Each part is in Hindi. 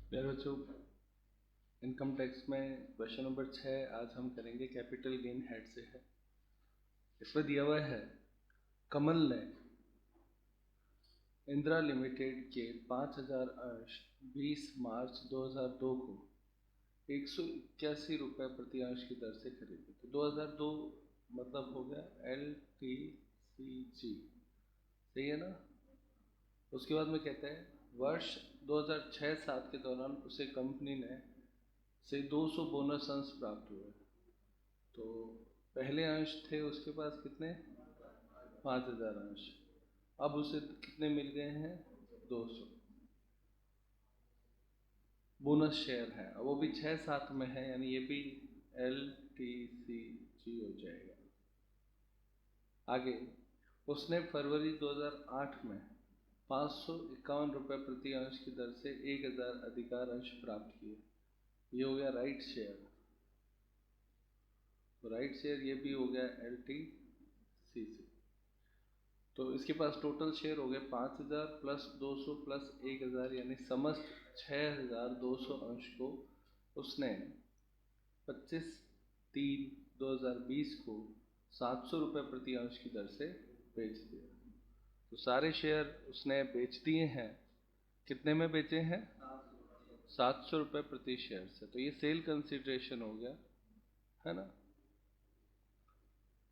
प्यारे बच्चों, इनकम टैक्स में क्वेश्चन नंबर 6 आज हम करेंगे। कैपिटल गेन हेड से है। इसमें दिया हुआ है, कमल ने इंदिरा लिमिटेड के 5,000 अंश 20 मार्च 2002 को 181 रुपये प्रति अंश की दर से खरीदे। तो 2002 मतलब हो गया LTCG, सही है ना। उसके बाद में कहते हैं वर्ष 2006-7 के दौरान उसे कंपनी ने से 200 बोनस अंश प्राप्त हुए। तो पहले अंश थे उसके पास कितने, 5,000 अंश। अब उसे कितने मिल गए हैं, 200 बोनस शेयर है। अब वो भी 6-7 में है, यानी ये भी LTCG हो जाएगा। आगे उसने फरवरी 2008 में 551 रुपये प्रति अंश की दर से 1,000 अधिकार अंश प्राप्त किए। ये हो गया राइट शेयर। तो राइट शेयर ये भी हो गया LTCC। तो इसके पास टोटल शेयर हो गए 5,000 प्लस 200 प्लस 1,000, यानी समस्त 6,200 अंश को उसने 25/3/2020 को 700 रुपये प्रति अंश की दर से बेच दिया। तो सारे शेयर उसने बेच दिए हैं। कितने में बेचे हैं, 700 रुपये प्रति शेयर से। तो ये सेल कंसिडरेशन हो गया, है ना।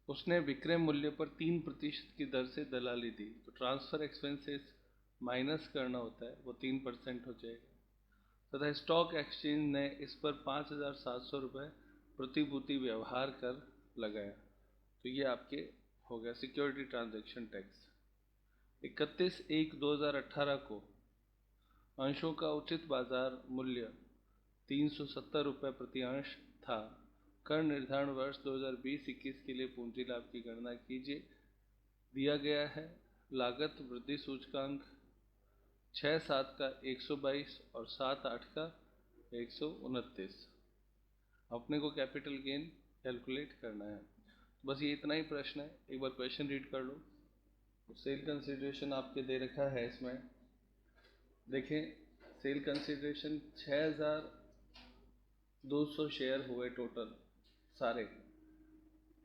उसने विक्रय मूल्य पर 3% की दर से दलाली दी। तो ट्रांसफर एक्सपेंसेस माइनस करना होता है, वो 3% हो जाएगा। तथा स्टॉक एक्सचेंज ने इस पर 5,700 रुपये प्रतिभूति व्यवहार कर लगाया। तो ये आपके हो गया सिक्योरिटी ट्रांजैक्शन टैक्स। 31/1/2018 को अंशों का उचित बाजार मूल्य 370 रुपये प्रति अंश था। कर निर्धारण वर्ष 2020-21 के लिए पूंजी लाभ की गणना कीजिए। दिया गया है लागत वृद्धि सूचकांक 6-7 का 122 और 7-8 का 129। अपने को कैपिटल गेन कैलकुलेट करना है। बस ये इतना ही प्रश्न है, एक बार क्वेश्चन रीड कर लो। सेल कंसिडरेशन आपके दे रखा है। इसमें देखें, सेल कंसिडरेशन 6,200 शेयर हुए टोटल सारे,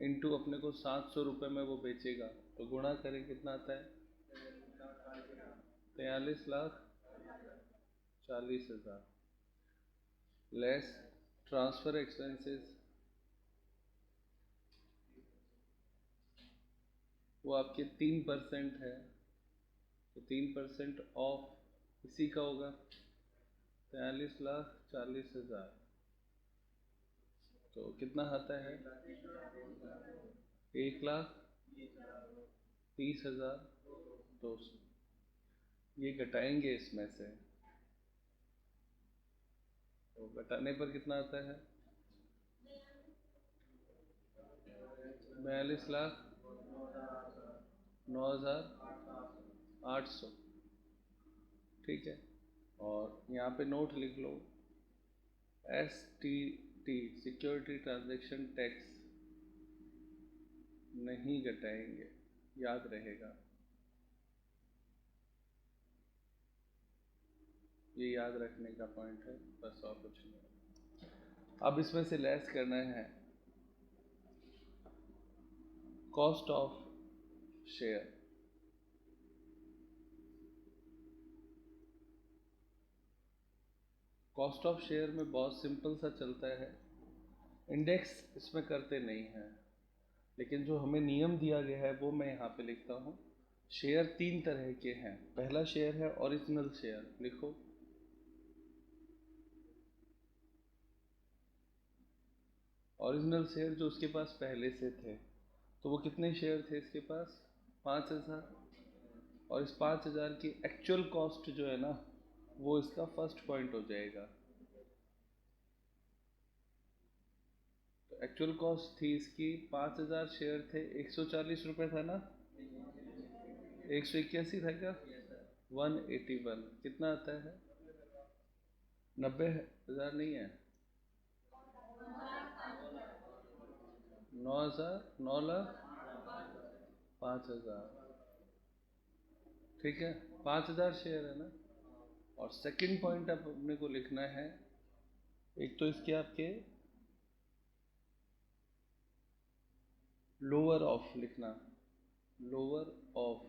इनटू अपने को 700 रुपये में वो बेचेगा। तो गुणा करें, कितना आता है, 43,40,000 लेस ट्रांसफर एक्सपेंसेस, वो आपके 3% है। तो 3% ऑफ इसी का होगा 43,40,000। तो कितना आता है, 1,30,200। ये घटाएंगे इसमें से, तो घटाने पर कितना आता है, 42,09,800। ठीक है। और यहाँ पे नोट लिख लो, STT सिक्योरिटी ट्रांजैक्शन टैक्स नहीं घटाएंगे, याद रहेगा। ये याद रखने का पॉइंट है, बस और कुछ नहीं। अब इसमें से लेस करना है cost of share. Cost of share में बहुत सिंपल सा चलता है, इंडेक्स इसमें करते नहीं हैं, लेकिन जो हमें नियम दिया गया है वो मैं यहाँ पे लिखता हूँ। शेयर 3 तरह के हैं। पहला शेयर है ओरिजिनल शेयर, लिखो। ओरिजिनल शेयर जो उसके पास पहले से थे। तो वो कितने शेयर थे इसके पास, 5,000। और इस 5,000 की एक्चुअल कॉस्ट जो है ना, वो इसका फर्स्ट पॉइंट हो जाएगा। तो एक्चुअल कॉस्ट थी इसकी 5,000 शेयर थे, 140 रुपये था ना, 181 था क्या, 181। कितना आता है, 90,000 नहीं है, 9,000, 9,05,000। ठीक है, 5,000 शेयर है ना। और सेकंड पॉइंट अब अपने को लिखना है, एक तो इसके आपके लोअर ऑफ लिखना, लोअर ऑफ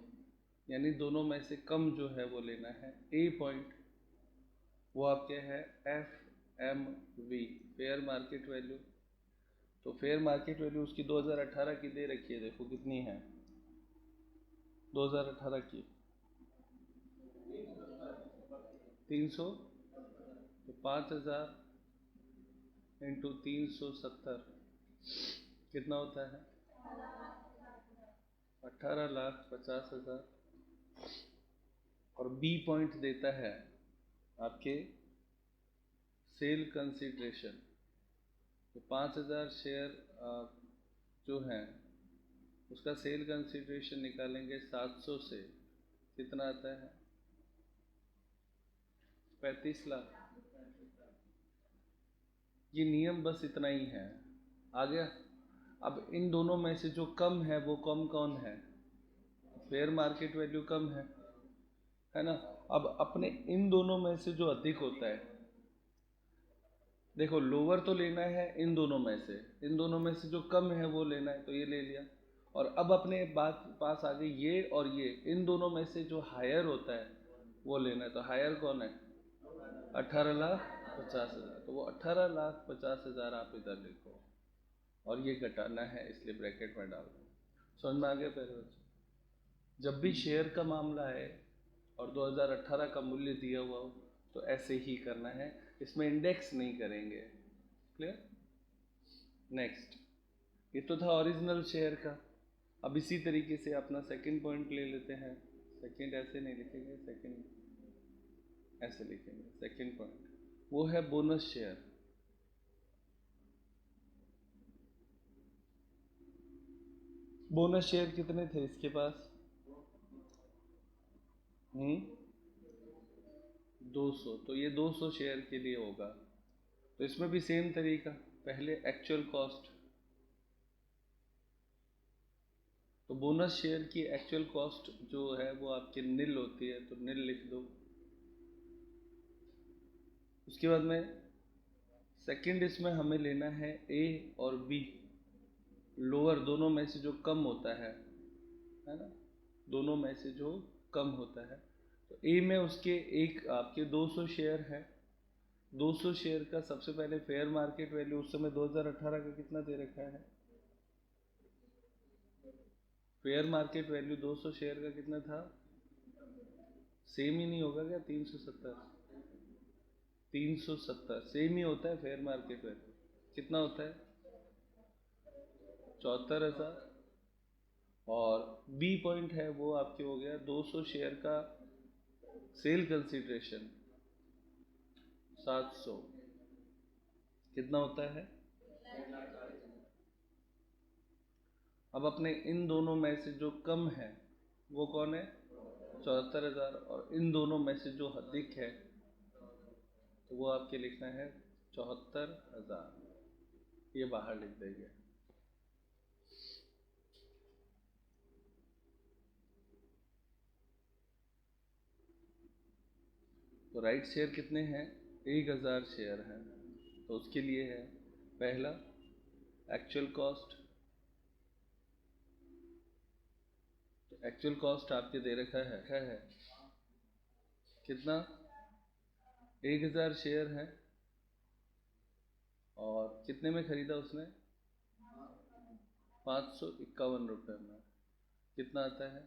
यानी दोनों में से कम जो है वो लेना है। ए पॉइंट वो आपके है FMV, फेयर मार्केट वैल्यू। तो फेयर मार्केट वैल्यू उसकी 2018 की दे रखी है, देखो कितनी है 2018 की 300, तो 5000 इंटू 370 कितना होता है 18,50,000। और बी पॉइंट देता है आपके सेल कंसिडरेशन। तो 5000 शेयर जो है उसका सेल कंसिडरेशन निकालेंगे 700 से, कितना आता है 35 लाख। ये नियम बस इतना ही है, आ गया। अब इन दोनों में से जो कम है वो कम कौन है, फेयर मार्केट वैल्यू कम है ना। अब अपने इन दोनों में से जो अधिक होता है, देखो लोअर तो लेना है इन दोनों में से जो कम है वो लेना है, तो ये ले लिया। और अब अपने बात पास आ गई ये और ये, इन दोनों में से जो हायर होता है वो लेना है। तो हायर कौन है 18,50,000, तो वो 18,50,000 आप इधर लिखो और ये घटाना है इसलिए ब्रैकेट में डाल दो। समझ में आ गया पहले बच्चों। जब भी शेयर का मामला है और 2018 का मूल्य दिया हुआ हो तो ऐसे ही करना है, इसमें इंडेक्स नहीं करेंगे। क्लियर। नेक्स्ट, ये तो था ओरिजिनल शेयर का। अब इसी तरीके से अपना सेकंड पॉइंट ले लेते हैं। सेकंड ऐसे नहीं लिखेंगे, सेकंड ऐसे लिखेंगे। सेकंड पॉइंट वो है बोनस शेयर। बोनस शेयर कितने थे इसके पास 200, तो ये 200 शेयर के लिए होगा। तो इसमें भी सेम तरीका, पहले एक्चुअल कॉस्ट। तो बोनस शेयर की एक्चुअल कॉस्ट जो है वो आपकी नील होती है, तो नील लिख दो। उसके बाद में सेकंड इसमें हमें लेना है ए और बी, लोअर दोनों में से जो कम होता है ना, दोनों में से जो कम होता है। तो ए में उसके एक आपके 200 शेयर है। 200 शेयर का सबसे पहले फेयर मार्केट वैल्यू उस समय 2018 का कितना दे रखा है, फेयर मार्केट वैल्यू 200 शेयर का कितना था, सेम ही नहीं होगा क्या 370, 370 सेम ही होता है फेयर मार्केट वैल्यू। कितना होता है 74,000। और बी पॉइंट है वो आपके हो गया 200 शेयर का सेल कंसिडरेशन 700, कितना होता है। अब अपने इन दोनों में से जो कम है वो कौन है 74,000, और इन दोनों में से जो अधिक है तो वो आपके लिखना है 74,000, ये बाहर लिख देंगे। तो राइट शेयर कितने हैं 1000 शेयर हैं, तो उसके लिए है पहला एक्चुअल कॉस्ट। तो एक्चुअल कॉस्ट आपके दे रखा है कितना 1000 शेयर है, और कितने में खरीदा उसने 551 रुपये में, कितना आता है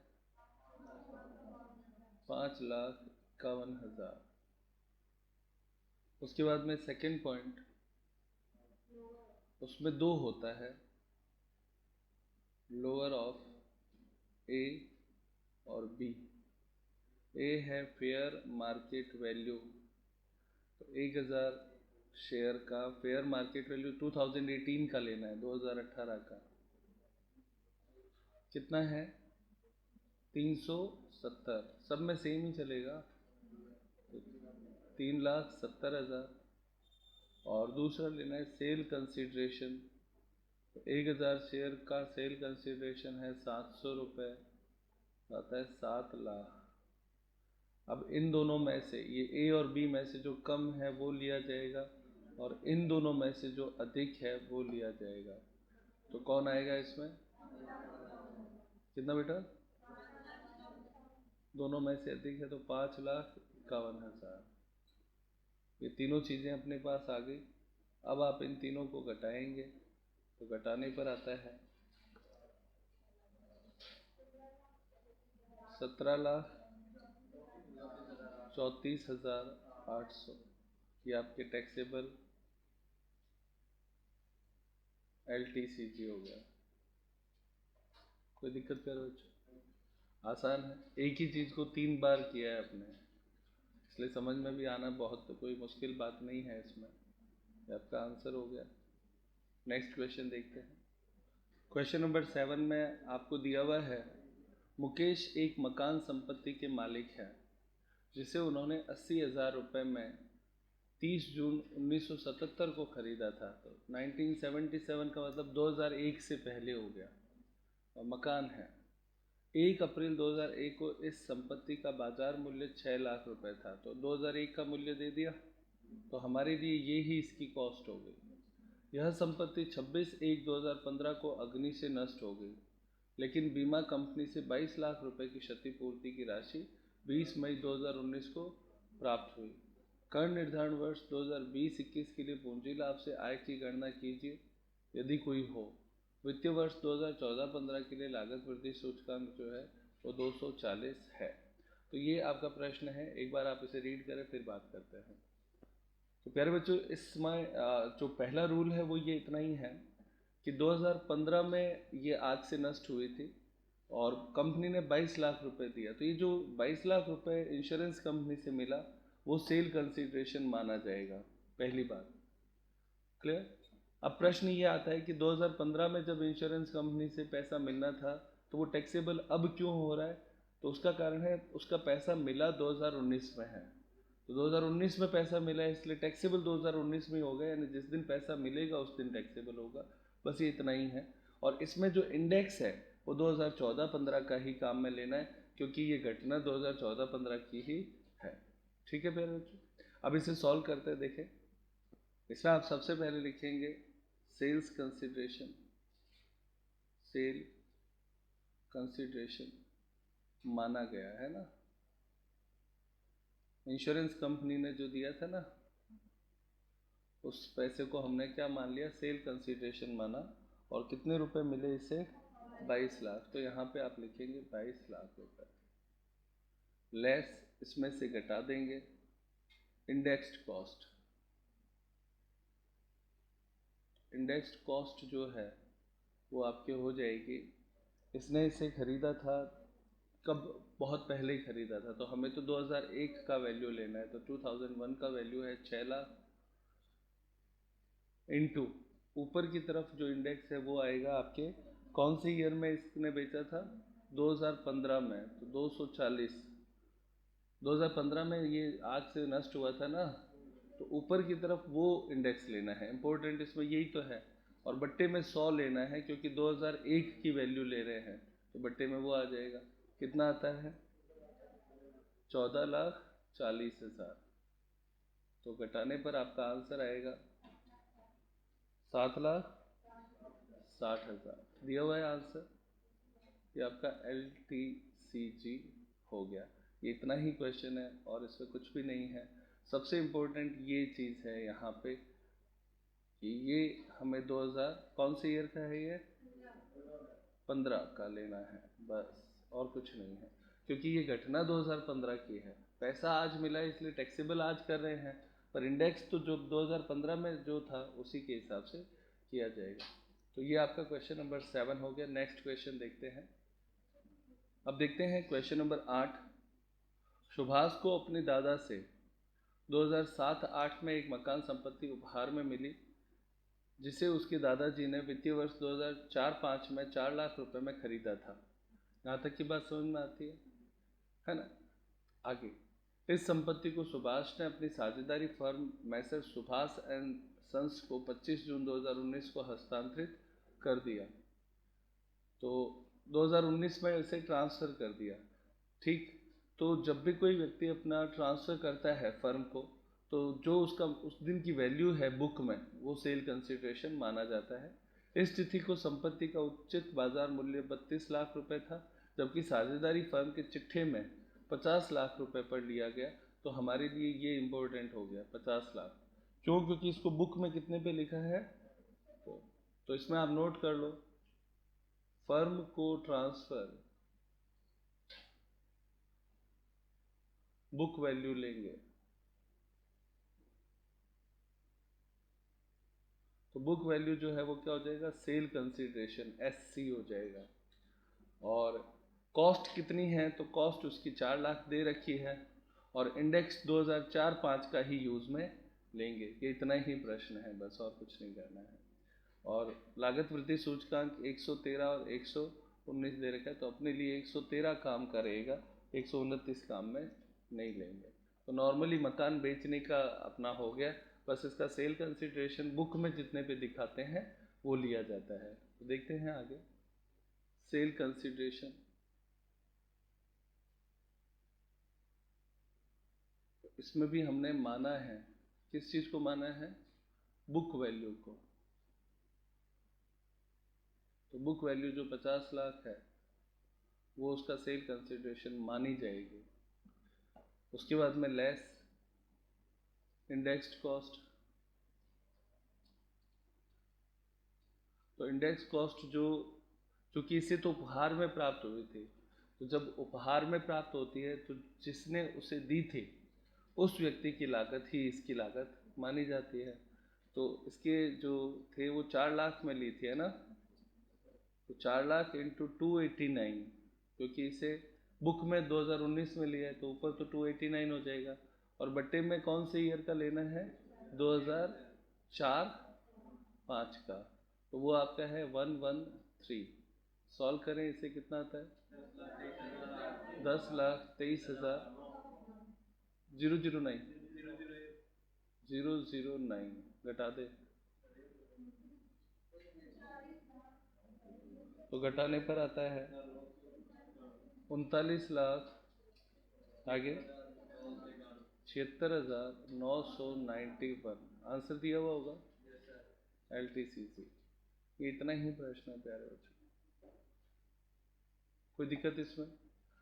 5,51,000। उसके बाद में सेकंड पॉइंट, उसमें दो होता है, लोअर ऑफ ए और बी। ए है फेयर मार्केट वैल्यू, तो 1000 शेयर का फेयर मार्केट वैल्यू 2018 का लेना है, 2018 का कितना है 370, सब में सेम ही चलेगा, 3,70,000। और दूसरा लेना है सेल कंसिडरेशन, तो 1000 शेयर का सेल कंसिडरेशन है 700 रुपये, आता है 7 लाख। अब इन दोनों में से ये ए और बी में से जो कम है वो लिया जाएगा और इन दोनों में से जो अधिक है वो लिया जाएगा। तो कौन आएगा इसमें? कितना बेटा? दोनों में से अधिक है तो 5,51,000। ये तीनों चीज़ें अपने पास आ गई। अब आप इन तीनों को घटाएंगे तो घटाने पर आता है 17,34,800। ये आपके टैक्सेबल LTCG हो गया। कोई दिक्कत कर बच्चों? आसान है, एक ही चीज़ को 3 बार किया है आपने, इसलिए समझ में भी आना बहुत तो कोई मुश्किल बात नहीं है इसमें। ये आपका आंसर हो गया। नेक्स्ट क्वेश्चन देखते हैं। क्वेश्चन नंबर 7 में आपको दिया हुआ है, मुकेश एक मकान संपत्ति के मालिक है जिसे उन्होंने 80,000 रुपये में 30 जून 1977 को खरीदा था। तो 1977 का मतलब 2001 से पहले हो गया और मकान है। 1 अप्रैल 2001 को इस संपत्ति का बाजार मूल्य 6 लाख रुपए था। तो 2001 का मूल्य दे दिया, तो हमारे लिए ये ही इसकी कॉस्ट हो गई। यह संपत्ति 26/1/2015 को अग्नि से नष्ट हो गई, लेकिन बीमा कंपनी से 22 लाख रुपए की क्षतिपूर्ति की राशि 20 मई 2019 को प्राप्त हुई। कर निर्धारण वर्ष 2020-21 के लिए पूंजी लाभ से आय की गणना कीजिए यदि कोई हो। वित्तीय वर्ष 2014-15 के लिए लागत वृद्धि सूचकांक जो है वो 240 है। तो ये आपका प्रश्न है, एक बार आप इसे रीड करें फिर बात करते हैं। तो प्यारे बच्चों, इसमें जो पहला रूल है वो ये इतना ही है कि 2015 में ये आग से नष्ट हुई थी और कंपनी ने 22 लाख रुपए दिया। तो ये जो 22 लाख रुपए इंश्योरेंस कंपनी से मिला वो सेल कंसिडरेशन माना जाएगा। पहली बात क्लियर। अब प्रश्न ये आता है कि 2015 में जब इंश्योरेंस कंपनी से पैसा मिलना था तो वो टैक्सेबल अब क्यों हो रहा है? तो उसका कारण है उसका पैसा मिला 2019 में है, तो 2019 में पैसा मिला है इसलिए टैक्सेबल 2019 में होगा, यानी जिस दिन पैसा मिलेगा उस दिन टैक्सेबल होगा। बस ये इतना ही है। और इसमें जो इंडेक्स है वो 2014-15 का ही काम में लेना है क्योंकि ये घटना 2014-15 की ही है। ठीक है प्यारे बच्चों, अब इसे सॉल्व करते हैं। देखें, इसमें आप सबसे पहले लिखेंगे सेल्स कंसिडरेशन। सेल कंसिडरेशन माना गया है ना, इंश्योरेंस कंपनी ने जो दिया था ना उस पैसे को हमने क्या मान लिया? सेल कंसिडरेशन माना। और कितने रुपए मिले इसे? 22 लाख। तो यहाँ पे आप लिखेंगे 22 लाख रुपए लेस, इसमें से घटा देंगे इंडेक्स्ड कॉस्ट। इंडेक्स्ड कॉस्ट जो है वो आपके हो जाएगी, इसने इसे खरीदा था कब? बहुत पहले ही खरीदा था, तो हमें तो 2001 का वैल्यू लेना है। तो 2001 का वैल्यू है 6 लाख इंटू ऊपर की तरफ जो इंडेक्स है वो आएगा आपके कौन से ईयर में इसने बेचा था? 2015 में। तो 240। 2015 में ये आग से नष्ट हुआ था ना, तो ऊपर की तरफ वो इंडेक्स लेना है। इम्पोर्टेंट इसमें यही तो है। और बट्टे में 100 लेना है क्योंकि 2001 की वैल्यू ले रहे हैं, तो बट्टे में वो आ जाएगा। कितना आता है? 14,40,000। तो घटाने पर आपका आंसर आएगा 7,60,000। दिया हुआ है आंसर। ये आपका LTCG हो गया। ये इतना ही क्वेश्चन है और इसमें कुछ भी नहीं है। सबसे इम्पोर्टेंट ये चीज़ है यहाँ पे कि ये हमें 2000 कौन से ईयर का है? ये 15 का लेना है, बस और कुछ नहीं है। क्योंकि ये घटना 2015 की है, पैसा आज मिला है इसलिए टैक्सेबल आज कर रहे हैं, पर इंडेक्स तो जो 2015 में जो था उसी के हिसाब से किया जाएगा। तो ये आपका क्वेश्चन नंबर 7 हो गया। नेक्स्ट क्वेश्चन देखते हैं। अब देखते हैं क्वेश्चन नंबर 8। सुभाष को अपने दादा से 2007-8 में एक मकान संपत्ति उपहार में मिली जिसे उसके दादाजी ने वित्तीय वर्ष 2004-5 में 4 लाख रुपए में खरीदा था। यहाँ तक की बात समझ में आती है ना? आगे, इस संपत्ति को सुभाष ने अपनी साझेदारी firm Messrs Subhash and sons को 25 जून 2019 को हस्तांतरित कर दिया। तो 2019 में इसे ट्रांसफ़र कर दिया। ठीक, तो जब भी कोई व्यक्ति अपना ट्रांसफ़र करता है फर्म को, तो जो उसका उस दिन की वैल्यू है बुक में, वो सेल कंसिडरेशन माना जाता है। इस तिथि को संपत्ति का उचित बाजार मूल्य 32 लाख रुपए था, जबकि साझेदारी फर्म के चिट्ठे में 50 लाख रुपए पर लिया गया। तो हमारे लिए ये इम्पोर्टेंट हो गया 50 लाख। क्यों? क्योंकि इसको बुक में कितने पे लिखा है, तो इसमें आप नोट कर लो, फर्म को ट्रांसफर बुक वैल्यू लेंगे, तो बुक वैल्यू जो है वो क्या हो जाएगा, सेल कंसिडरेशन SC हो जाएगा। और कॉस्ट कितनी है, तो कॉस्ट उसकी 4 लाख दे रखी है, और इंडेक्स 2004-5 का ही यूज में लेंगे। ये इतना ही प्रश्न है, बस और कुछ नहीं करना है। और लागत वृद्धि सूचकांक 113 और 119 दे रखा है, तो अपने लिए 113 काम करेगा, 129 काम में नहीं लेंगे। तो नॉर्मली मकान बेचने का अपना हो गया, बस इसका सेल कंसिडरेशन बुक में जितने पे दिखाते हैं वो लिया जाता है। तो देखते हैं आगे, सेल कंसिडरेशन। इसमें भी हमने माना है, किस चीज़ को माना है, बुक वैल्यू को। तो बुक वैल्यू जो 50 लाख है वो उसका सेल कंसिडरेशन मानी जाएगी। उसके बाद में लेस इंडेक्स्ड कॉस्ट। तो इंडेक्स कॉस्ट जो चूँकि इसे तो उपहार में प्राप्त हुई थी, तो जब उपहार में प्राप्त होती है तो जिसने उसे दी थी उस व्यक्ति की लागत ही इसकी लागत मानी जाती है। तो इसके जो थे वो 4 लाख में ली थी, है ना, तो 4 लाख इंटू 289, क्योंकि इसे बुक में 2019 में लिया है तो ऊपर तो 289 हो जाएगा। और बट्टे में कौन से ईयर का लेना है, 2004-5 का, तो वो आपका है 113। सॉल्व करें, इसे कितना आता है, 10,23,000, 009 घटा दे, तो घटाने पर आता है 39 लाख, आगे 76,991। आंसर दिया हुआ होगा LTCC। ये इतना ही प्रश्न है प्यारे बच्चों, कोई दिक्कत इसमें?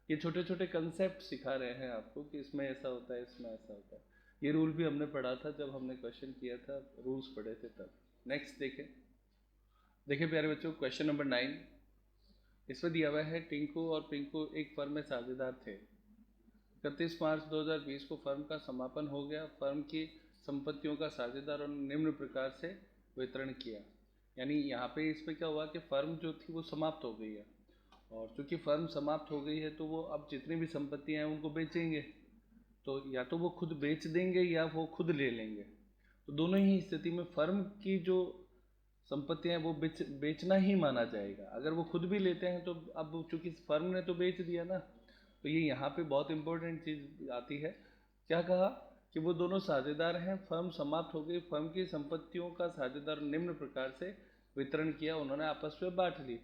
ये छोटे छोटे कंसेप्ट सिखा रहे हैं आपको कि इसमें ऐसा होता है, इसमें ऐसा होता है। ये रूल भी हमने पढ़ा था जब हमने क्वेश्चन किया था, रूल्स पढ़े थे तब। नेक्स्ट देखें, देखिए प्यारे बच्चों, क्वेश्चन नंबर 9। इसमें दिया हुआ है, टिंकू और पिंकू एक फर्म में साझेदार थे। 31 मार्च 2020 को फर्म का समापन हो गया। फर्म की संपत्तियों का साझेदारों ने निम्न प्रकार से वितरण किया। यानी यहाँ पे इस पे क्या हुआ कि फर्म जो थी वो समाप्त हो गई है, और चूंकि फर्म समाप्त हो गई है तो वो अब जितनी भी संपत्तियाँ हैं उनको बेचेंगे। तो या तो वो खुद बेच देंगे या वो खुद ले लेंगे। तो दोनों ही स्थिति में फर्म की जो संपत्तियाँ हैं वो बेचना ही माना जाएगा। अगर वो खुद भी लेते हैं तो अब चूंकि फर्म ने तो बेच दिया ना, तो ये यहाँ पे बहुत इंपॉर्टेंट चीज़ आती है। क्या कहा कि वो दोनों साझेदार हैं, फर्म समाप्त हो गई, फर्म की संपत्तियों का साझेदार निम्न प्रकार से वितरण किया, उन्होंने आपस में बांट ली।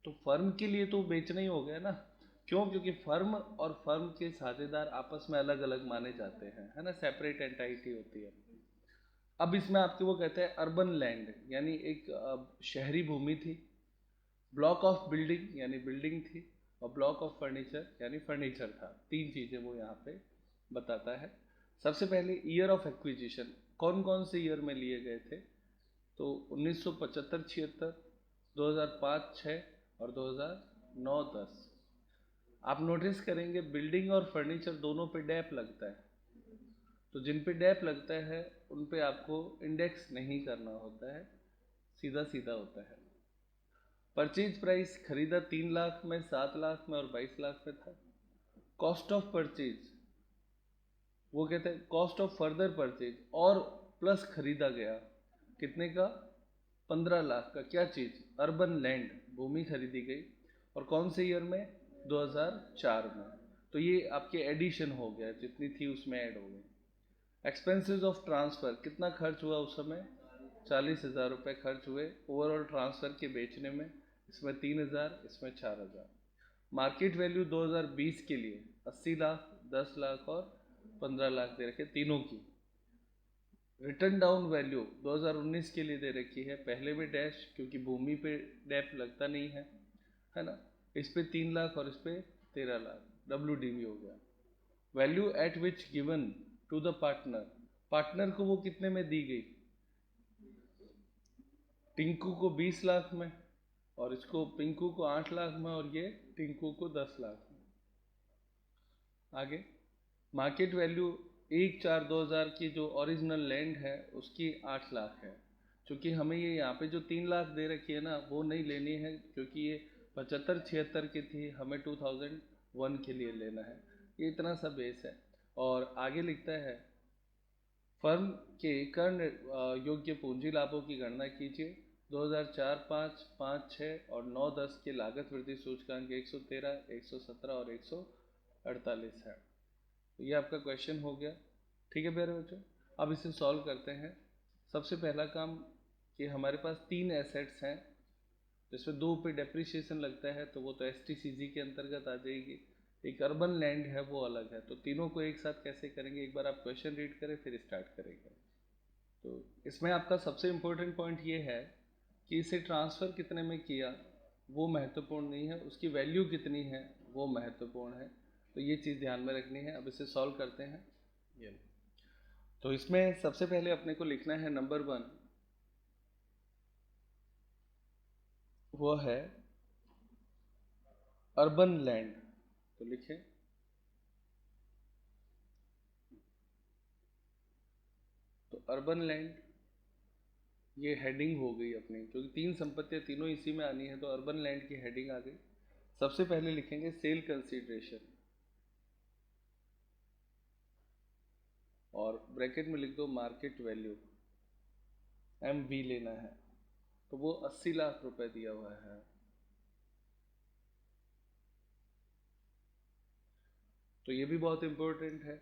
तो फर्म के लिए तो बेचना ही हो गया ना। क्यों? क्योंकि फर्म और फर्म के साझेदार आपस में अलग अलग माने जाते हैं, है ना, सेपरेट एंटाइटी होती है। अब इसमें आपके वो कहते हैं अर्बन लैंड, यानी एक शहरी भूमि थी, ब्लॉक ऑफ बिल्डिंग यानी बिल्डिंग थी, और ब्लॉक ऑफ फर्नीचर यानी फर्नीचर था। 3 चीज़ें वो यहाँ पे बताता है। सबसे पहले ईयर ऑफ एक्विजिशन, कौन कौन से ईयर में लिए गए थे, तो 1975-76, 2005-6 और 2009-10। आप नोटिस करेंगे बिल्डिंग और फर्नीचर दोनों पे डैप लगता है, तो जिन पे डैप लगता है उन पे आपको इंडेक्स नहीं करना होता है, सीधा सीधा होता है। परचेज प्राइस खरीदा 3 लाख में, 7 लाख में और 22 लाख में था। कॉस्ट ऑफ परचेज, वो कहते हैं कॉस्ट ऑफ फर्दर परचेज और प्लस खरीदा गया, कितने का, 15 लाख का। क्या चीज़, अर्बन लैंड, भूमि खरीदी गई, और कौन से ईयर में, 2004 में। तो ये आपके एडिशन हो गया, जितनी थी उसमें ऐड हो गई। एक्सपेंसेस ऑफ ट्रांसफ़र, कितना खर्च हुआ उस समय, 40,000 रुपये खर्च हुए ओवरऑल ट्रांसफ़र के बेचने में। इसमें 3,000, इसमें 4,000। मार्केट वैल्यू 2020 के लिए 80 लाख, 10 लाख और 15 लाख दे रखे तीनों की। रिटर्न डाउन वैल्यू 2019 के लिए दे रखी है, पहले में डैश क्योंकि भूमि पे डैप लगता नहीं है ना। इस पे 3 लाख और इस पे 13 लाख, WDV हो गया। Value at which given to the partner, partner को वो कितने में दी गई? टिंकू को 20 लाख में, और इसको पिंकू को 8 लाख में, और ये टिंकू को 10 लाख में। आगे मार्केट वैल्यू 1/4/2000 की जो ओरिजिनल लैंड है उसकी 8 लाख है। क्योंकि हमें ये यहाँ पे जो 3 लाख दे रखी है ना वो नहीं लेनी है, क्योंकि ये 75-76 की थी, हमें 2001 के लिए लेना है। ये इतना सा बेस है। और आगे लिखता है फर्म के कर योग्य पूंजी लाभों की गणना कीजिए। 2004, 5, 5, 6 और 9, 10 के लागत वृद्धि सूचकांक 113, 117 और 148 है। तो ये आपका क्वेश्चन हो गया। ठीक है प्यारे बच्चों, अब इसे सॉल्व करते हैं। सबसे पहला काम कि हमारे पास 3 एसेट्स हैं जिसमें 2 पे डेप्रिसिएशन लगता है, तो वो तो STCG के अंतर्गत आ जाएगी। एक अर्बन लैंड है वो अलग है। तो तीनों को एक साथ कैसे करेंगे, एक बार आप क्वेश्चन रीड करें फिर स्टार्ट करेंगे। तो इसमें आपका सबसे इम्पोर्टेंट पॉइंट ये है कि इसे ट्रांसफ़र कितने में किया वो महत्वपूर्ण नहीं है, उसकी वैल्यू कितनी है वो महत्वपूर्ण है। तो ये चीज़ ध्यान में रखनी है। अब इसे सॉल्व करते हैं। ये तो इसमें सबसे पहले अपने को लिखना है नंबर 1, वो है अर्बन लैंड। तो लिखें तो अर्बन लैंड, ये हेडिंग हो गई अपनी, क्योंकि 3 संपत्तियां तीनों इसी में आनी है तो अर्बन लैंड की हेडिंग आ गई। सबसे पहले लिखेंगे सेल कंसीडरेशन, और ब्रैकेट में लिख दो मार्केट वैल्यू, MV लेना है। तो वो 80 लाख रुपए दिया हुआ है। तो ये भी बहुत इंपॉर्टेंट है।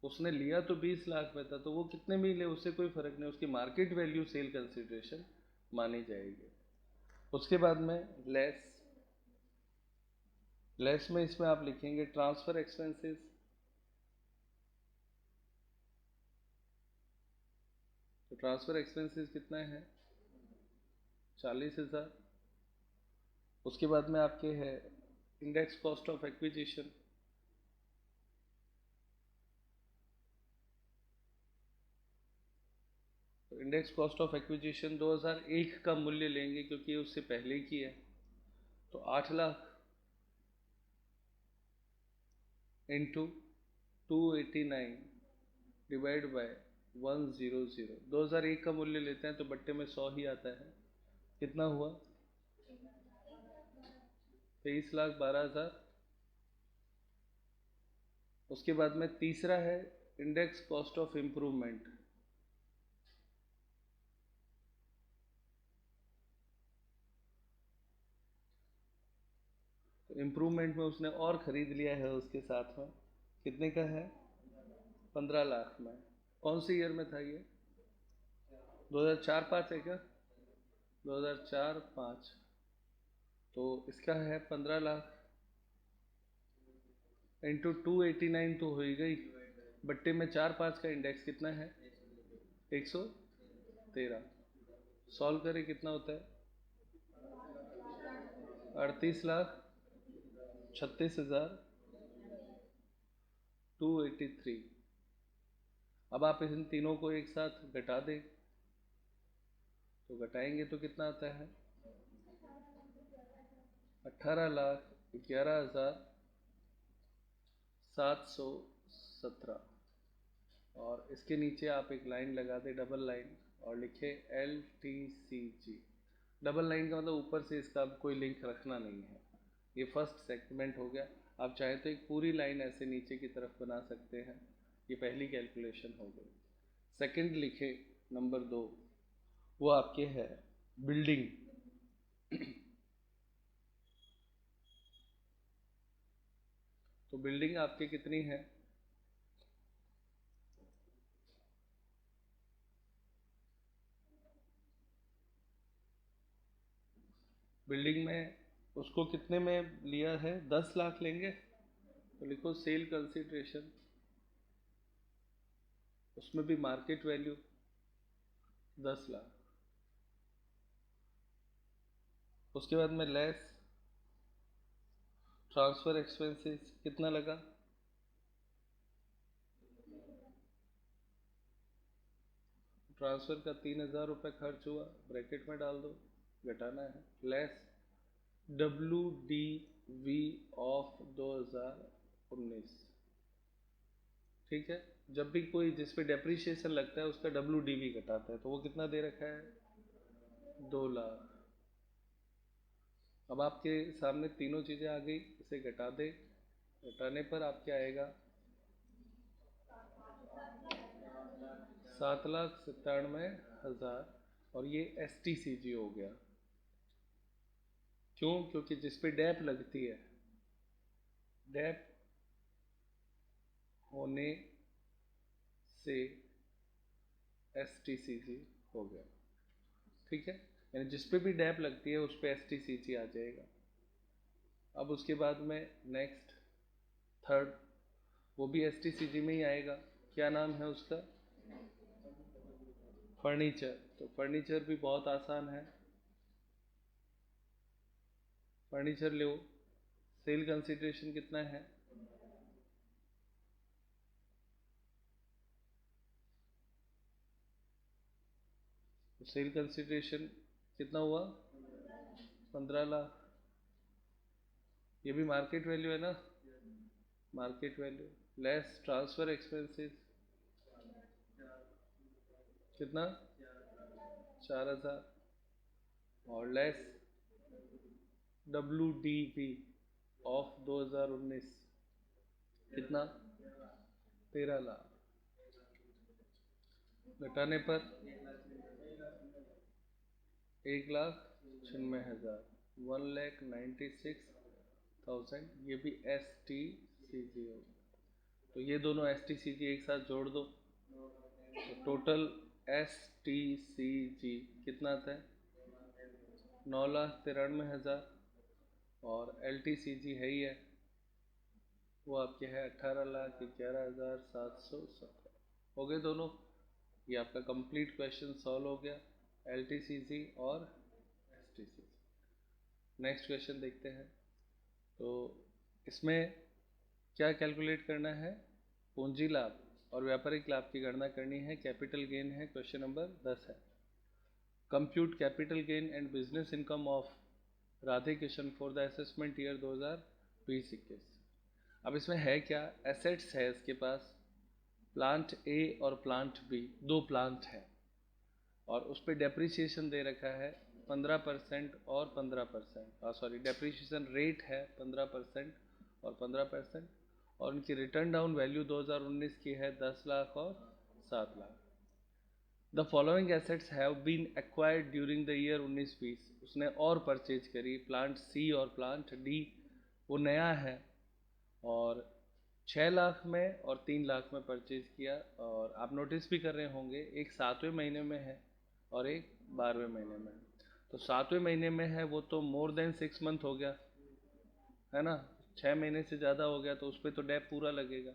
उसने लिया तो 20 लाख में था, तो वो कितने में ले उससे कोई फर्क नहीं, उसकी मार्केट वैल्यू सेल कंसीडरेशन मानी जाएगी। उसके बाद में लेस में इसमें आप लिखेंगे ट्रांसफर एक्सपेंसेस। तो ट्रांसफर एक्सपेंसेस कितना है? 40,000। उसके बाद में आपके है इंडेक्स कॉस्ट ऑफ एक्विजिशन। तो इंडेक्स कॉस्ट ऑफ एक्विजिशन 2001 का मूल्य लेंगे क्योंकि ये उससे पहले की है। तो 8 लाख इंटू 289 डिवाइड बाय 100। 2001 का मूल्य लेते हैं तो बट्टे में 100 ही आता है। कितना हुआ? 23,12,000। उसके बाद में तीसरा है इंडेक्स कॉस्ट ऑफ इम्प्रूवमेंट। तो इम्प्रूवमेंट में उसने और ख़रीद लिया है उसके साथ में, कितने का है? 15 लाख में। कौन से ईयर में था ये? 2004-5 है क्या? 2004-5। तो इसका है 15 लाख इंटू 289 तो हो ही गई, बट्टे में 4-5 का इंडेक्स कितना है? 113। सॉल्व करें कितना होता है? 38,36,283। अब आप इन तीनों को एक साथ घटा दें, तो घटाएंगे तो कितना आता है? 18,11,717। और इसके नीचे आप एक लाइन लगा दें, डबल लाइन, और लिखे LTCG। डबल लाइन का मतलब ऊपर से इसका कोई लिंक रखना नहीं है। ये फर्स्ट सेगमेंट हो गया। आप चाहे तो एक पूरी लाइन ऐसे नीचे की तरफ बना सकते हैं। ये पहली कैलकुलेशन हो गई। सेकंड लिखे नंबर 2, वो आपके है बिल्डिंग। तो बिल्डिंग आपके कितनी है? बिल्डिंग में उसको कितने में लिया है? 10 लाख लेंगे। तो लिखो सेल कंसिडरेशन, उसमें भी मार्केट वैल्यू 10 लाख। उसके बाद में लेस ट्रांसफर एक्सपेंसेस कितना लगा, ट्रांसफर का 3,000 रुपये खर्च हुआ, ब्रैकेट में डाल दो, घटाना है, लेस WDV ऑफ 2019। ठीक है, जब भी कोई जिस पे डेप्रिसिएशन लगता है उसका WDV घटाता है, तो वो कितना दे रखा है, 2 लाख। अब आपके सामने तीनों चीजें आ गई, इसे घटा दे, घटाने पर आपके आएगा 7,97,000, और ये STCG हो गया। क्यों? क्योंकि जिस पे डैप लगती है, डैप होने से STCG हो गया। ठीक है, यानी जिस पे भी डैप लगती है उस पे STCG आ जाएगा। अब उसके बाद में नेक्स्ट थर्ड, वो भी STCG में ही आएगा। क्या नाम है उसका, फर्नीचर। तो फर्नीचर भी बहुत आसान है, फर्नीचर लो, सेल कंसिडरेशन कितना है, तो सेल कंसिडरेशन कितना हुआ, 15 लाख। ये भी मार्केट वैल्यू है ना, market value less transfer expenses कितना, 4,000, और लेस WDV ऑफ 2019 कितना, 13 लाख। घटाने पर 1,96,000, 1,96,000। ये भी STCG हो, तो ये दोनों STCG एक साथ जोड़ दो, तो टोटल STCG कितना आता है, 9,93,000, और LTCG है ही है, वो आपके है 18,11,717। हो गए दोनों, ये आपका कंप्लीट क्वेश्चन सॉल्व हो गया, LTCG और STCG। नेक्स्ट क्वेश्चन देखते हैं। तो इसमें क्या कैलकुलेट करना है, पूंजी लाभ और व्यापारिक लाभ की गणना करनी है, कैपिटल गेन है, क्वेश्चन नंबर 10 है। Compute capital gain and business income of Radhe Kishan for the assessment year 2020-21। अब इसमें है क्या, एसेट्स है इसके पास, प्लांट ए और प्लांट बी, दो प्लांट है, और उस पर डेप्रिसिएशन दे रखा है 15% और 15%, सॉरी डेप्रिसिएशन रेट है 15% और 15%, और उनकी रिटर्न डाउन वैल्यू 2019 की है 10 लाख और 7 lakh. The following assets have been acquired during the year 19-20। उसने और परचेज करी, प्लांट सी और प्लांट डी, वो नया है, और 6 लाख में और 3 लाख में परचेज किया। और आप नोटिस भी कर रहे होंगे, एक 7वें महीने में है और एक 12वें महीने में है। तो 7वें महीने में है वो तो मोर देन 6 मंथ हो गया है ना, 6 महीने से ज़्यादा हो गया, तो उस पर तो डैप पूरा लगेगा।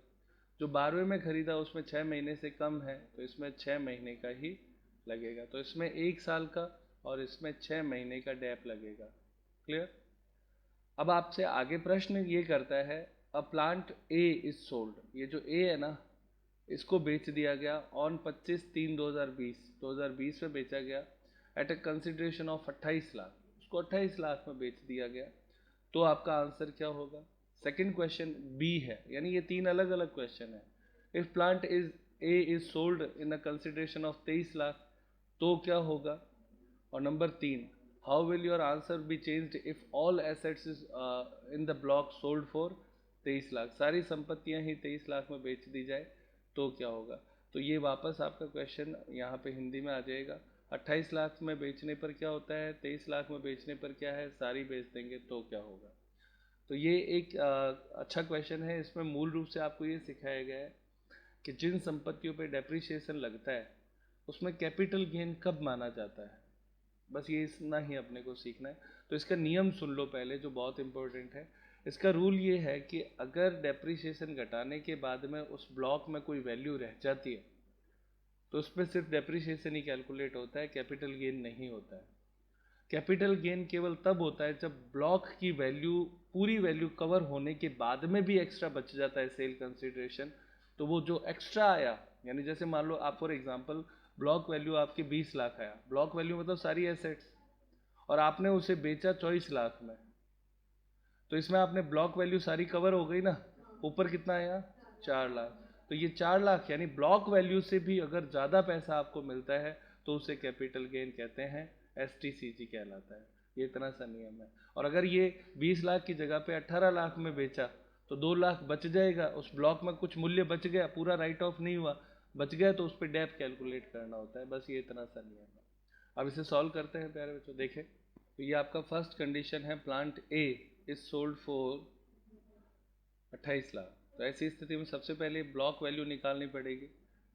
जो 12वें में खरीदा उसमें 6 महीने से कम है, तो इसमें 6 महीने का ही लगेगा। तो इसमें 1 साल का और इसमें 6 महीने का डैप लगेगा। क्लियर? अब आपसे आगे प्रश्न ये करता है, a plant A is sold, ये जो ए है ना, इसको बेच दिया गया ऑन 25/3/2020 में बेचा गया, at a consideration of 28 lakh, उसको 28 लाख में बेच दिया गया। तो आपका आंसर क्या होगा? सेकंड क्वेश्चन बी है, यानी ये 3 अलग अलग क्वेश्चन है। If plant is a is sold in a consideration of 23 lakh, तो क्या होगा? और number 3, how will your answer be changed if all assets is in the block sold for 23 lakh, सारी संपत्तियां ही 23 लाख में बेच दी जाए तो क्या होगा? तो ये वापस आपका क्वेश्चन यहाँ पे हिंदी में आ जाएगा। 28 लाख में बेचने पर क्या होता है, 23 लाख में बेचने पर क्या है, सारी बेच देंगे तो क्या होगा? तो ये एक अच्छा क्वेश्चन है। इसमें मूल रूप से आपको ये सिखाया गया है कि जिन संपत्तियों पे डेप्रिसिएशन लगता है उसमें कैपिटल गेन कब माना जाता है, बस ये इतना ही अपने को सीखना है। तो इसका नियम सुन लो पहले, जो बहुत इंपॉर्टेंट है। इसका रूल ये है कि अगर डेप्रिसिएशन घटाने के बाद में उस ब्लॉक में कोई वैल्यू रह जाती है तो उस पर सिर्फ डेप्रिसिएशन ही कैलकुलेट होता है, कैपिटल गेन नहीं होता है। कैपिटल गेन केवल तब होता है जब ब्लॉक की वैल्यू, पूरी वैल्यू कवर होने के बाद में भी एक्स्ट्रा बच जाता है सेल कंसिडरेशन, तो वो जो एक्स्ट्रा आया, यानी जैसे मान लो आप फॉर एग्जांपल ब्लॉक वैल्यू आपकी 20 लाख आया, ब्लॉक वैल्यू मतलब सारी एसेट्स, और आपने उसे बेचा 24 लाख में, तो इसमें आपने ब्लॉक वैल्यू सारी कवर हो गई ना, ऊपर कितना आया 4 लाख, तो ये 4 लाख यानी ब्लॉक वैल्यू से भी अगर ज़्यादा पैसा आपको मिलता है तो उसे कैपिटल गेन कहते हैं, STCG कहलाता है। ये इतना सा नियम है। और अगर ये 20 लाख की जगह पे 18 लाख में बेचा तो 2 लाख बच जाएगा, उस ब्लॉक में कुछ मूल्य बच गया, पूरा राइट ऑफ नहीं हुआ, बच गया तो उस पर डेप कैलकुलेट करना होता है। बस ये इतना सा नियम है। अब इसे सॉल्व करते हैं प्यारे बच्चों। देखें तो ये आपका फर्स्ट कंडीशन है, plant A is sold for 28 lakh. तो ऐसी स्थिति में सबसे पहले ब्लॉक वैल्यू निकालनी पड़ेगी।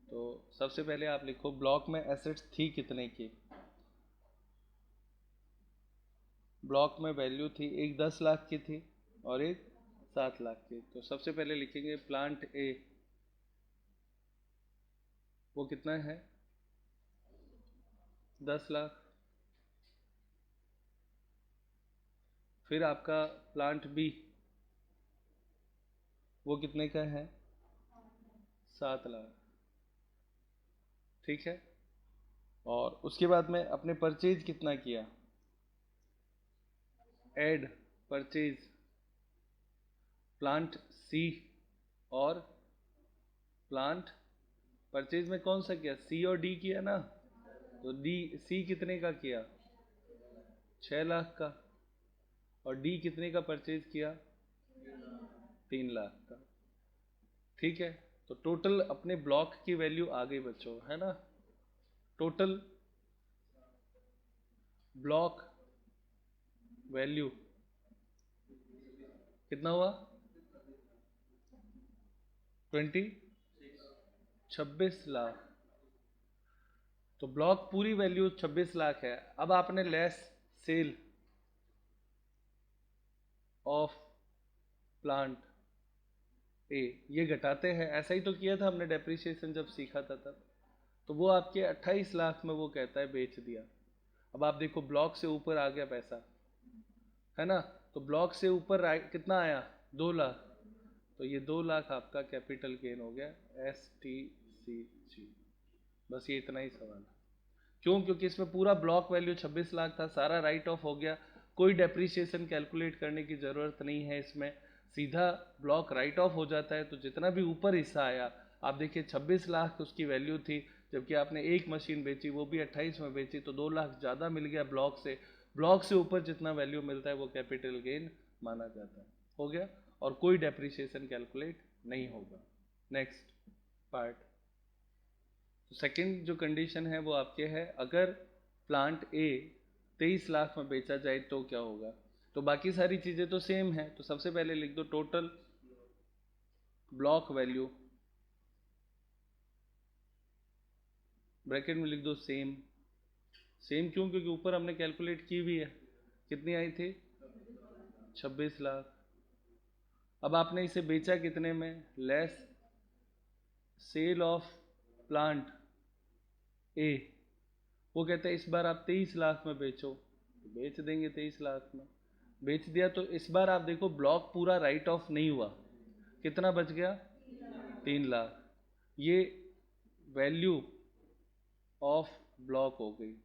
तो सबसे पहले आप लिखो ब्लॉक में एसेट्स थी कितने की। ब्लॉक में वैल्यू थी, एक 10 लाख की थी और एक 7 लाख की। तो सबसे पहले लिखेंगे प्लांट ए, वो कितना है 10 लाख। फिर आपका प्लांट बी, वो कितने का है 7 लाख, ठीक है। और उसके बाद में अपने परचेज कितना किया, एड परचेज प्लांट सी और प्लांट, परचेज में कौन सा किया, सी और डी किया ना, तो डी सी कितने का किया 6 लाख का, और डी कितने का परचेज किया 3 लाख का, ठीक है। तो टोटल अपने ब्लॉक की वैल्यू आ गई बच्चों, है ना। टोटल ब्लॉक वैल्यू कितना हुआ 26 लाख। तो ब्लॉक पूरी वैल्यू 26 लाख है। अब आपने less sale of plant A, ये घटाते हैं, ऐसा ही तो किया था हमने डेप्रिसिएशन जब सीखा था तब। तो वो आपके 28 लाख में वो कहता है बेच दिया। अब आप देखो ब्लॉक से ऊपर आ गया पैसा, है ना, तो ब्लॉक से ऊपर कितना आया 2 लाख, तो ये 2 लाख आपका कैपिटल गेन हो गया, STCG। बस ये इतना ही सवाल है। क्यों, क्योंकि इसमें पूरा ब्लॉक वैल्यू 26 लाख था, सारा राइट ऑफ हो गया, कोई डेप्रिसिएशन कैलकुलेट करने की ज़रूरत नहीं है इसमें, सीधा ब्लॉक राइट ऑफ हो जाता है। तो जितना भी ऊपर हिस्सा आया, आप देखिए 26 लाख उसकी वैल्यू थी, जबकि आपने एक मशीन बेची, वो भी 28 में बेची, तो 2 लाख ज़्यादा मिल गया ब्लॉक से। ब्लॉक से ऊपर जितना वैल्यू मिलता है वो कैपिटल गेन माना जाता है। हो गया, और कोई डेप्रिसिएशन कैलकुलेट नहीं होगा। नेक्स्ट पार्ट, तो सेकंड जो कंडीशन है वो आपके है, अगर प्लांट ए 23 लाख में बेचा जाए तो क्या होगा। तो बाकी सारी चीज़ें तो सेम है, तो सबसे पहले लिख दो टोटल ब्लॉक वैल्यू, ब्रैकेट में लिख दो सेम। सेम क्यों, क्योंकि ऊपर हमने कैलकुलेट की भी है, कितनी आई थी 26 लाख। अब आपने इसे बेचा कितने में, less sale of plant A, वो कहते हैं इस बार आप 23 लाख में बेचो, तो बेच देंगे 23 लाख में। बेच दिया तो इस बार आप देखो ब्लॉक पूरा राइट ऑफ नहीं हुआ, कितना बच गया 3 लाख। ये वैल्यू ऑफ ब्लॉक हो गई,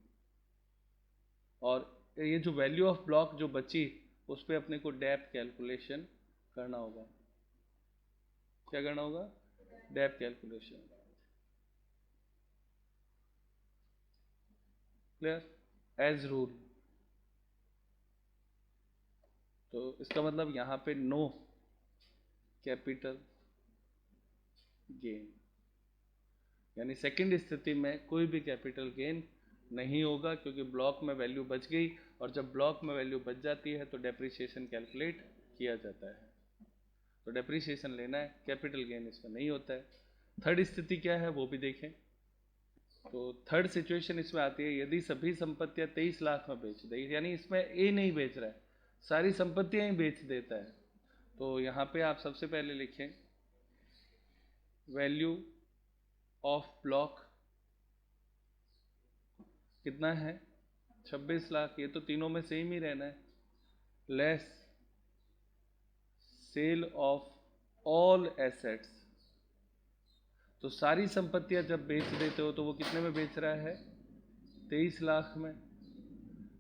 और ये जो वैल्यू ऑफ ब्लॉक जो बची उस पर अपने को डेप कैलकुलेशन करना होगा। क्या करना होगा, dep calculation. Clear, as rule. तो इसका मतलब यहाँ पे नो कैपिटल गेन, यानी सेकंड स्थिति में कोई भी कैपिटल गेन नहीं होगा, क्योंकि ब्लॉक में वैल्यू बच गई, और जब ब्लॉक में वैल्यू बच जाती है तो डेप्रिसिएशन कैलकुलेट किया जाता है। तो डेप्रिसिएशन लेना है, कैपिटल गेन इसमें नहीं होता है। थर्ड स्थिति क्या है वो भी देखें। तो थर्ड सिचुएशन इसमें आती है, यदि सभी संपत्तियां 23 लाख में बेच दी, यानी इसमें ए नहीं बेच रहा है, सारी संपत्तियां ही बेच देता है, तो यहाँ पे आप सबसे पहले लिखें वैल्यू ऑफ ब्लॉक कितना है 26 लाख, ये तो तीनों में सेम ही रहना है, less sale of all assets. तो सारी संपत्तियां जब बेच देते हो तो वो कितने में बेच रहा है 23 लाख में।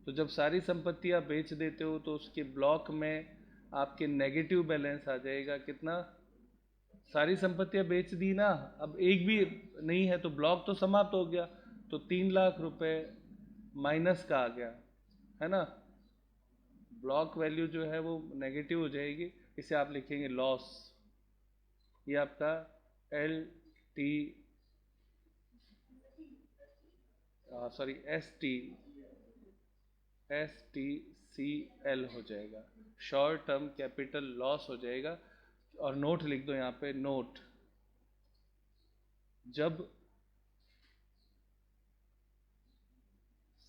तो जब सारी संपत्तियां बेच देते हो तो उसके ब्लॉक में आपके नेगेटिव बैलेंस आ जाएगा कितना, सारी संपत्तियां बेच दी ना, अब एक भी नहीं है तो ब्लॉक तो समाप्त हो गया, तो 3 लाख रुपए माइनस का आ गया है ना, ब्लॉक वैल्यू जो है वो नेगेटिव हो जाएगी, इसे आप लिखेंगे लॉस। ये आपका L T sorry S T C L हो जाएगा, शॉर्ट टर्म कैपिटल लॉस हो जाएगा। और नोट लिख दो यहाँ पे, नोट जब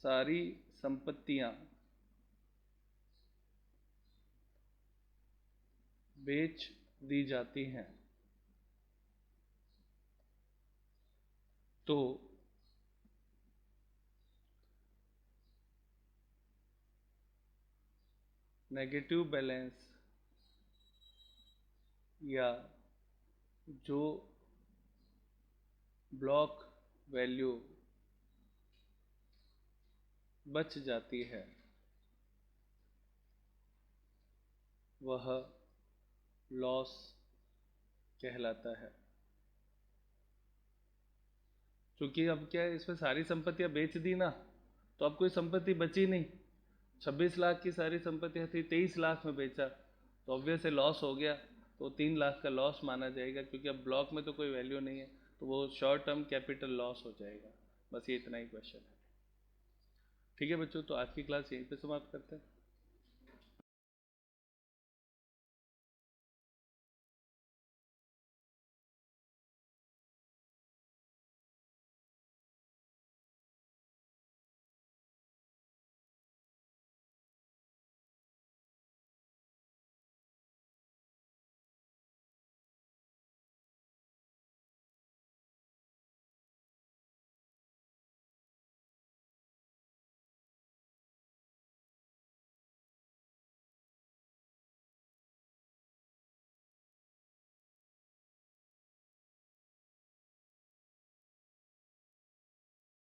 सारी संपत्तियां बेच दी जाती हैं तो नेगेटिव बैलेंस या जो ब्लॉक वैल्यू बच जाती है वह लॉस कहलाता है। क्योंकि अब क्या है, इसमें सारी संपत्तियां बेच दी ना, तो अब कोई संपत्ति बची नहीं, 26 लाख की सारी संपत्तियां थी, 23 लाख में बेचा तो ऑब्वियस है लॉस हो गया, तो 3 लाख का लॉस माना जाएगा, क्योंकि अब ब्लॉक में तो कोई वैल्यू नहीं है, तो वो शॉर्ट टर्म कैपिटल लॉस हो जाएगा। बस ये इतना ही क्वेश्चन है। ठीक है बच्चों, तो आज की क्लास यहीं पे समाप्त करते हैं।